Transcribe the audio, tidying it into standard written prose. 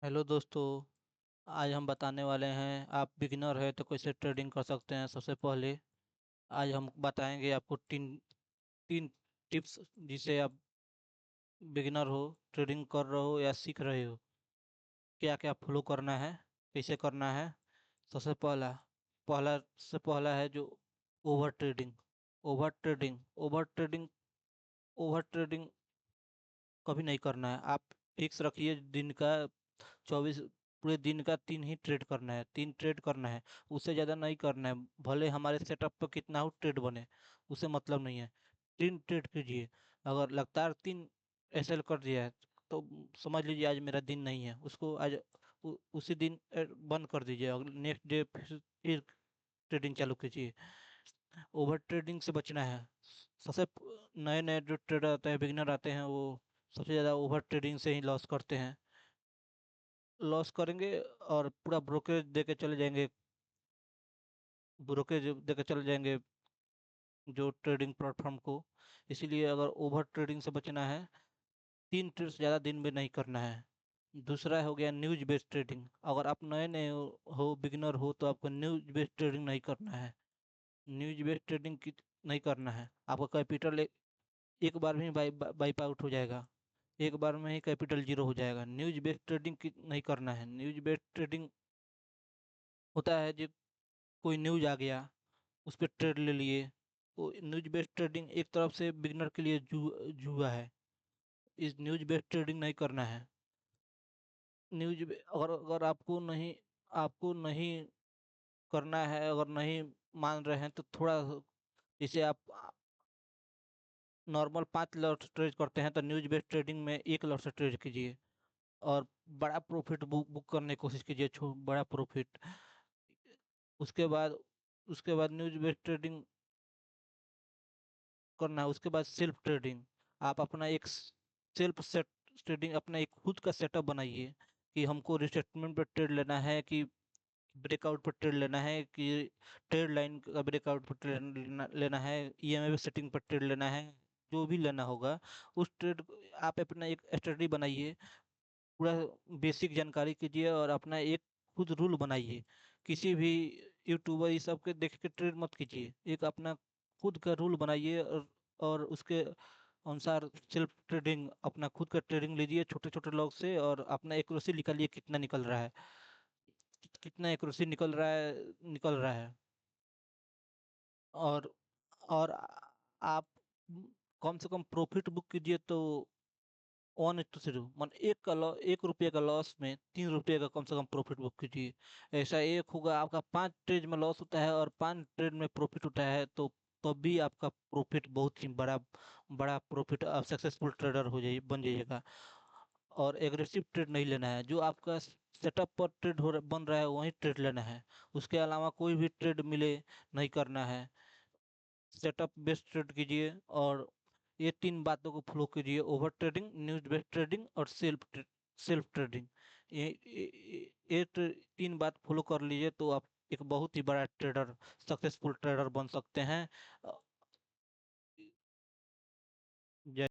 Hello दोस्तों। आज हम बताने वाले हैं, आप बिगिनर है तो कैसे ट्रेडिंग कर सकते हैं। सबसे पहले आज हम बताएंगे आपको तीन तीन टिप्स जिसे आप बिगिनर हो, ट्रेडिंग कर रहे हो या सीख रहे हो, क्या क्या फॉलो करना है, कैसे करना है। सबसे पहला पहला से पहला है जो over trading. Over trading over trading over trading कभी नहीं करना है। आप फिक्स रखिए दिन का 24, पूरे दिन का तीन ही ट्रेड करना है, तीन ट्रेड करना है। उससे ज़्यादा नहीं करना है, भले हमारे सेटअप पर कितना हो ट्रेड बने, उससे मतलब नहीं है। तीन ट्रेड कीजिए। अगर लगातार तीन एसएल कर दिया है तो समझ लीजिए आज मेरा दिन नहीं है, उसको आज उसी दिन बंद कर दीजिए। अगले नेक्स्ट डे फिर ट्रेडिंग चालू कीजिए। ओवर ट्रेडिंग से बचना है। सबसे नए नए जो ट्रेडर आते हैं, बिगिनर आते हैं, वो सबसे ज़्यादा ओवर ट्रेडिंग से ही लॉस करते हैं। लॉस करेंगे और पूरा ब्रोकरेज दे के चले जाएंगे, ब्रोकरेज दे के चले जाएंगे जो ट्रेडिंग प्लेटफॉर्म को। इसीलिए अगर ओवर ट्रेडिंग से बचना है, तीन ट्रेड से ज़्यादा दिन में नहीं करना है। दूसरा हो गया न्यूज बेस्ड ट्रेडिंग। अगर आप नए नए हो, बिगिनर हो, तो आपको न्यूज बेस्ड ट्रेडिंग नहीं करना है। न्यूज बेस्ड ट्रेडिंग की नहीं करना है। आपका कैपिटल एक बार में वाइप आउट हो जाएगा, एक बार में ही कैपिटल जीरो हो जाएगा। न्यूज बेस्ड ट्रेडिंग की नहीं करना है। न्यूज बेस्ड ट्रेडिंग होता है जो कोई न्यूज आ गया, उस पर ट्रेड ले लिए, तो न्यूज बेस्ड ट्रेडिंग एक तरफ से बिगनर के लिए जुआ है। इस न्यूज बेस्ड ट्रेडिंग नहीं करना है। अगर अगर आपको नहीं करना है, अगर नहीं मान रहे हैं तो थोड़ा, जैसे आप नॉर्मल 5 लॉट ट्रेड करते हैं तो न्यूज बेस्ड ट्रेडिंग में 1 लॉट से ट्रेड कीजिए और बड़ा प्रॉफिट बुक करने की कोशिश कीजिए, बड़ा प्रॉफिट। उसके बाद उसके बाद न्यूज बेस्ड ट्रेडिंग करना है। उसके बाद सेल्फ ट्रेडिंग। आप अपना एक सेल्फ सेट ट्रेडिंग, अपना एक खुद का सेटअप बनाइए कि हमको रिसेटमेंट पर ट्रेड लेना है, कि ब्रेकआउट पर ट्रेड लेना है, कि ट्रेड लाइन का ब्रेकआउट पर ट्रेड लेना है, ईएमए सेटिंग पर ट्रेड लेना है। जो भी लेना होगा उस ट्रेड, आप अपना एक स्ट्रेटजी बनाइए, पूरा बेसिक जानकारी कीजिए और अपना एक खुद रूल बनाइए। किसी भी यूट्यूबर ये सब के देख के ट्रेड मत कीजिए, एक अपना खुद का रूल बनाइए और उसके अनुसार सेल्फ ट्रेडिंग, अपना खुद का ट्रेडिंग लीजिए छोटे छोटे लॉग से और अपना एक्यूरेसी निकालिए, कितना निकल रहा है, कितना एक्यूरेसी निकल रहा है। और और आप कम से कम प्रॉफिट बुक कीजिए तो 1:0, मन 1 रुपये का लॉस में 3 रुपये का कम से कम प्रॉफिट बुक कीजिए। ऐसा एक होगा, आपका 5 ट्रेड में लॉस होता है और 5 ट्रेड में प्रॉफिट होता है, तो तब भी आपका प्रॉफिट बहुत ही बड़ा बड़ा प्रॉफिट, आप सक्सेसफुल ट्रेडर हो जाइए, बन जाइएगा। और एग्रेसिव ट्रेड नहीं लेना है। जो आपका सेटअप पर ट्रेड बन रहा है वही ट्रेड लेना है। उसके अलावा कोई भी ट्रेड मिले नहीं करना है। सेटअप बेस्ड ट्रेड कीजिए और ये तीन बातों को फॉलो कीजिए: over trading, news based trading और सेल्फ ट्रेडिंग। तीन बात फॉलो कर लीजिए तो आप एक बहुत ही बड़ा ट्रेडर, सक्सेसफुल ट्रेडर बन सकते हैं। जय